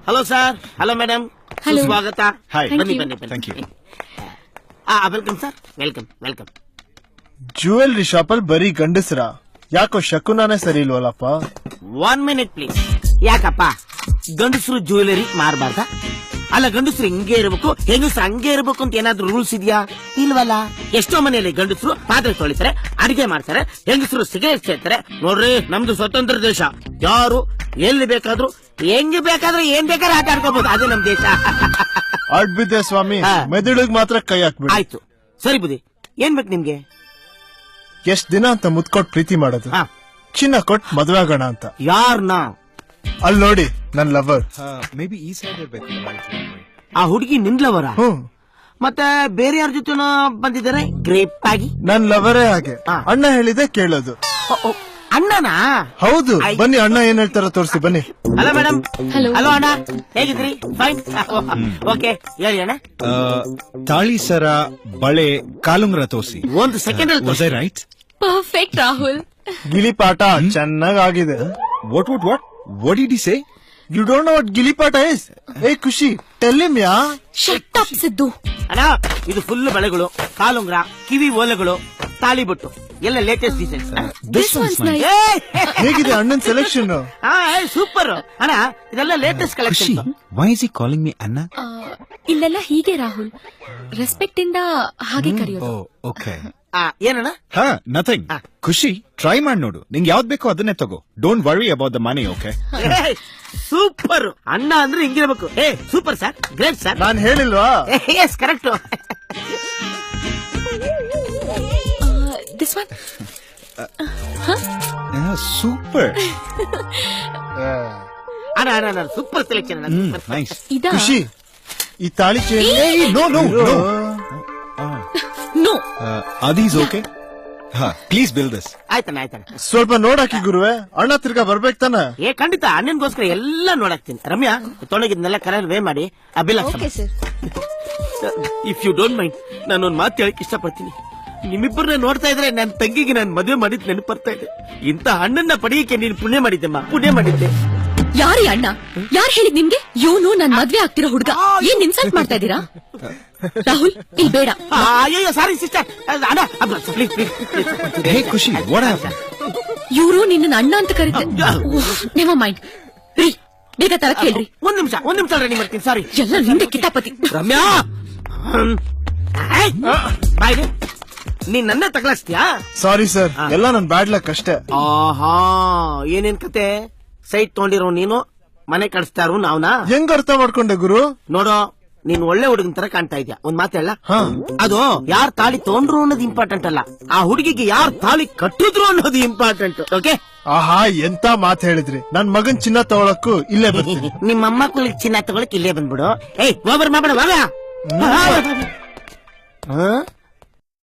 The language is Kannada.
ಹಲೋ ಸರ್, ಹಲೋ ಮೇಡಮ್, ಸ್ವಾಗತ. ಬನ್ನಿ ಬನ್ನಿ ಬನ್ನಿ. Welcome sir, welcome welcome. Jewellery ಶಾಪಲ್ಲಿ ಬರೀ ಗಂಡಸ್ರ, ಯಾಕೋ ಶಕುನಾನೇ ಸರಿ ಇಲ್ವಲ್ಲಪ್ಪ. 1 minute ಪ್ಲೀಸ್. ಯಾಕಪ್ಪ ಗಂಡಸರು ಜ್ಯುವೆಲರಿ ಮಾರಬಾರ್ದ? ಅಲ್ಲ, ಗಂಡಸರು ಹಿಂಗೆ ಇರಬೇಕು, ಹೆಂಗಸರು ಹಂಗೆ ಇರಬೇಕು ಅಂತ ಏನಾದ್ರು ರೂಲ್ಸ್ ಇದೆಯಾ? ಇಲ್ವಲ್ಲ. ಎಷ್ಟೋ ಮನೆಯಲ್ಲಿ ಗಂಡಸರು ಪಾತ್ರೆ ತೊಳಿತಾರೆ, ಅಡಿಗೆ ಮಾಡ್ತಾರೆ, ಹೆಂಗಸರು ಸಿಗರೇಟ್ ಸೇರ್ತಾರೆ. ನೋಡ್ರಿ, ನಮ್ದು ಸ್ವತಂತ್ರ ದೇಶ. ಯಾರು ಎಲ್ಲಿ ಬೇಕಾದ್ರೂ ಹೆಂಗ್ ಬೇಕಾದ್ರೂ ಏನ್ ಬೇಕಾದ್ರೂ ಆಟ ಆಡ್ಕೋಬಹುದು. ಅದೇ ನಮ್ ದೇಶ. ಆಡ್ಬಿದ್ದೆ ಸ್ವಾಮಿ, ಮೆದುಳಿಗೆ ಮಾತ್ರ ಕೈ ಹಾಕ್ಬಿಡಿ. ಆಯ್ತು, ಸರಿ ಬುದ್ಧಿ. ಏನ್ ಬೇಕು ನಿಮ್ಗೆ? ಎಷ್ಟ್ ದಿನ ಅಂತ ಮುತ್ಕೊಟ್ ಪ್ರೀತಿ ಮಾಡೋದು, ಚಿನ್ನ ಕೊಟ್ ಮದ್ವೆ ಆಗೋಣ ಅಂತ. ಯಾರ್ನ? ಅಲ್ಲಿ ನೋಡಿ, ನನ್ ಲವರ್. ಮೇ ಬಿ ಈ ಸೈಡ್ ಇರ್ಬೇಕು. ಆ ಹುಡುಗಿ ನಿನ್ಲವರ? ಮತ್ತೆ ಬೇರೆ ಯಾರ ಜೊತೆ ಬಂದಿದ್ದಾರೆ ಗ್ರೇಪ್ ಆಗಿ? ನನ್ ಲವರೇ ಹಾಗೆ. ಅಣ್ಣ ಹೇಳಿದೆ ಕೇಳೋದು. ಅಣ್ಣನಾ? ಹೌದು. ಬನ್ನಿ, ಅಣ್ಣ ಏನ್ ಹೇಳ್ತಾರ ತೋರಿಸಿ ಬನ್ನಿ. Hello madam. ಹಲೋ ಅಣ್ಣ, ಹೇಗಿದ್ರಿ? ಫೈನ್. ಓಕೆ, ಹೇಳಿ ಅಣ್ಣ. ತಾಳಿ ಸರ, ಬಳೆ, ಕಾಲುಂಗ್ರ ತೋರಿಸಿ. 1 second ಅಲ್ಲಿ ರೈಟ್? ಪರ್ಫೆಕ್ಟ್ ರಾಹುಲ್. ಗಿಲಿಪಾಟ ಚೆನ್ನಾಗ್ ಆಗಿದೆ. What did he say? You don't know what ಗಿಲಿಪಾಟ ಇಸ್? ಏ ಖುಷಿ, ಟೆಲ್ ಹಿಮ್ ಯಾ. Shut up Siddu. ಅಣ್ಣ, ಇದು ಫುಲ್ ಬಳೆಗಳು, ಕಾಲುಂಗ್ರ, ಕಿವಿ ಓಲೆಗಳು, ತಾಳಿ ಬೊಟ್ಟು ಎಲ್ಲ ಲೇಟೆಸ್ಟ್ ಡಿಸೈನ್ಸ್. ಹೇಗಿದೆ ಅಣ್ಣನ್ ಸೆಲೆಕ್ಷನ್? ಸೂಪರ್ ಅಣ್ಣ, ಇದೆಲ್ಲ latest collection. Why is he calling me ಅಣ್ಣ? ಇಲ್ಲೆಲ್ಲ ಹೀಗೆ ರಾಹುಲ್, ರೆಸ್ಪೆಕ್ಟ್ ಇಂದ ಹಾಗೆ ಕರೆಯೋದು. ಓಕೆ. ಏನಣ್ಣ? ನಥಿಂಗ್. ಖುಷಿ, ಟ್ರೈ ಮಾಡಿ ನೋಡು. ನಿಂಗೆ ಯಾವ್ದು ಬೇಕೋ ಅದನ್ನೇ ತಗೋ. Don't worry about the money. Okay? Super ಅಣ್ಣ ಅಂದ್ರೆ ಹಿಂಗಿರ್ಬೇಕು. Super sir, great sir. ನಾನ್ ಹೇಳಿಲ್ವಾ? Yes, correct. This one super. ಅಣ್ಣ ಅಣ್ಣ, ಸೂಪರ್ ಸೆಲೆಕ್ಷನ್. ನೈಸ್. ಖುಷಿ, ಈ ತಾಳಿ ನೋ ನೋ ನೋ ನೋ. ಅದೀಸ್ ಓಕೆ. Please bill this. ಆಯ್ತಣ್ಣ ಆಯ್ತಣ್ಣ. ಸ್ವಲ್ಪ ನೋಡಾಕಿ ಗುರುವೆ, ಅಣ್ಣ ತಿರ್ಗಾ ಬರ್ಬೇಕು ತಾನ? ಖಂಡಿತ, ಅಣ್ಣನ್ಗೋಸ್ಕರ ಎಲ್ಲ ನೋಡಾಕ್ತೀನಿ. ರಮ್ಯಾ, ತೊಳಗಿದ್ನೆಲ್ಲ ಕರೆಲ್ ವೇ ಮಾಡಿ ಆ ಬಿಲ್ ಹಾಕ್ತೀನಿ. ಇಫ್ ಯು ಡೋಂಟ್ ಮೈಂಡ್, ನಾನೊಂದ್ ಮಾತು ಹೇಳಕ್ ಇಷ್ಟಪಡ್ತೀನಿ. ನಿಮ್ಮಿಬ್ಬರನ್ನ ನೋಡ್ತಾ ಇದ್ರೆ ನನ್ನ ತಂಗಿಗೆ ನಾನು ಮದುವೆ ಮಾಡಿದ್ ನೆನಪು ಬರ್ತಾ ಇದೆ. ಇಂತ ಅಣ್ಣನ್ನ ಪಡೆಯಕ್ಕೆ ನೀನು ಪುಣ್ಯ ಮಾಡಿದ್ದೆಮ್ಮ, ಪುಣ್ಯ ಮಾಡಿದ್ದೆ. ಯಾರೀ ಅಣ್ಣ? ಯಾರು ಹೇಳಿದ್ ನಿಮ್ಗೆ ಇವನು ನನ್ ಮದ್ವೆ ಆಗ್ತಿರೋ ಹುಡುಗ? ಏನ್ ಇನ್ಸಲ್ಟ್ ಮಾಡ್ತಾ ಇದ್ದೀರಾ? ರಾಹುಲ್, ಇಲ್ಲಿ ಬೇಡ. ಅಯ್ಯೋ ಸಾರಿ ಸಿಸ್ಟರ್. ಅಣ್ಣ ಪ್ಲೀಸ್ ಪ್ಲೀಸ್. ಹೇ ಖುಷಿ, ವಾಟ್ ಹ್ಯಾಪನ್? ಇವರು ನಿನ್ನ ಅಣ್ಣ ಅಂತ ಕರೀತ. ನೆವರ್ ಮೈಂಡ್ ರೀ, ಬೇಗ ತರ ಕೇಳ್ರಿ. ಒಂದ್ ನಿಮಿಷ ರೆಡಿ ಮಾಡ್ತೀನಿ. ಸಾರಿ. ಎಲ್ಲ ನಿಂದೆ ಕಿತಾಪತಿ. ರಮ್ಯಾ, ಬಾಯ್. ನೀನ್ ನನ್ನ ತಗಲಾಸ್ತೀಯಾ? ಸಾರಿ ಸರ್, ಎಲ್ಲ ನನ್ ಬ್ಯಾಡ್ ಲಕ್ ಅಷ್ಟೇ. ಆಹಾ, ಏನೇನ್ ಕತೆ? ಸೈಟ್ ತಗೊಂಡಿರೋ ನೀನು, ಮನೆ ಕಡಿಸ್ತಾರು ನಾವ್ನಾ? ಹೆಂಗ್ ಅರ್ಥ ಮಾಡ್ಕೊಂಡೆ ಗುರು? ನೋಡೋ, ನೀನ್ ಒಳ್ಳೆ ಹುಡುಗನ್ ತರ ಕಾಣ್ತಾ ಇದ್ಯಾ. ಒಂದ್ ಮಾತು ಹೇಳ, ಅದು ಯಾರ್ ತಾಳಿ ತಗೊಂಡ್ರು ಅನ್ನೋದು ಇಂಪಾರ್ಟೆಂಟ್ ಅಲ್ಲ, ಆ ಹುಡುಗಿಗೆ ಯಾರ್ ತಾಳಿ ಕಟ್ಟಿದ್ರು ಅನ್ನೋದು ಇಂಪಾರ್ಟೆಂಟ್. ಓಕೆ? ಆಹಾ, ಎಂತ ಮಾತು ಹೇಳಿದ್ರಿ. ನನ್ ಮಗನ್ ಚಿನ್ನ ತಗೊಳಕ್ಕೂ ಇಲ್ಲೇ ಬರ್ತೀನಿ. ನಿಮ್ಮ ಮಕ್ಕಳಿಗೆ ಚಿನ್ನ ತಗೊಳಕ್ ಇಲ್ಲೇ ಬಂದ್ಬಿಡು. ಏಯ್, ಹೋಗ್ಬರ್ ಮಾಡ್ಬೇಡ.